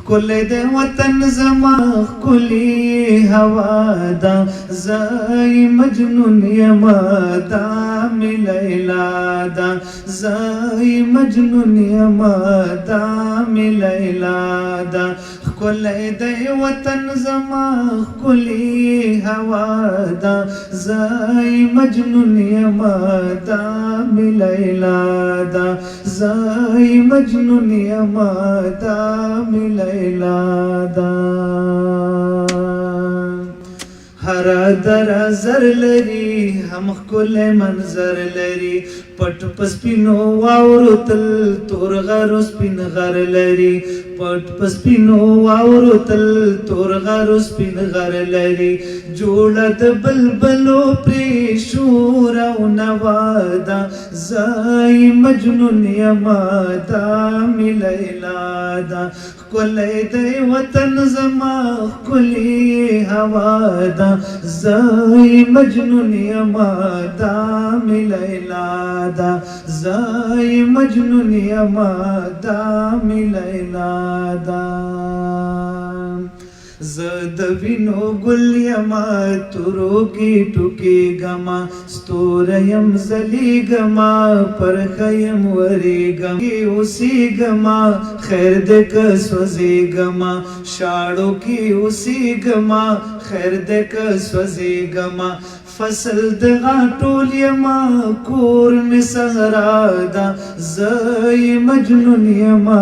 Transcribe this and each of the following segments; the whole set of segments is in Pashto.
ښکلی د وطن زما ښکلې هوا ده زه مجنون یمه دا مې لیلا ده زه مجنون یمه دا مې لیلا ده ښکلی د وطن زما ښکلې هوا ده زه مجنون یمه دا مې لیلا ده زه مجنون یمه دا مې لیلا ده هر در زر لري هم ښکلی منظر لري پټ په سپینو واورو تل تور غرو سپین غر لري پټ په سپینو واورو تل تور غرو سپین غر لري جوړه د بلبلو پرې شور او نوا ده زه مجنون یمه دا مې لیلا ده ښکلی د وطن زما ښکلې هوا ده زه مجنون یمه دا مې لیلا ده زه مجنون یمه دا مې لیلا ده زه د وینو ګل یمه تورو کې ټوکېږمه ستوری یم ځلیږمه پرخه یم ورېږم کې اوسېږمه خیر دی که سوځېږمه شاړو کې اوسېږمه خیر دی که سوځېږمه فصل د غاټول یمه کور مې صحرا ده زه مجنون یمه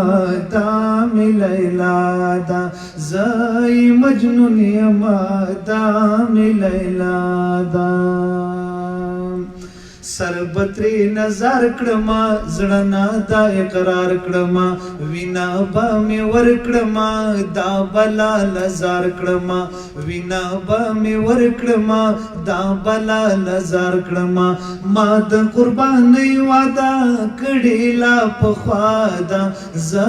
دا مې لیلا ده زه مجنون یمه دا مې لیلا ده سر بترې نظر کړمه زړه نه دا اقرار کړمه وینا به مې ورکړمه دا بلا لزار کړمه وینا به مې ورکړمه دا بلا لزار کړمه ما د قربانۍ وعده کړې لا پخوا ده زه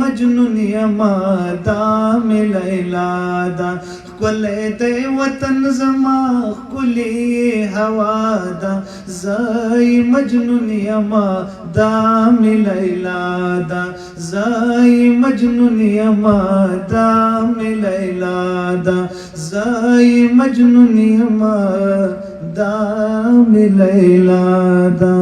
مجنون یمه دا مې لیلا ده ښکلی د وطن زما ښکلې هوا ده زه مجنون یمه دا مې لیلا ده زه مجنون یمه دا مې لیلا ده زه مجنون یمه دا مې لیلا ده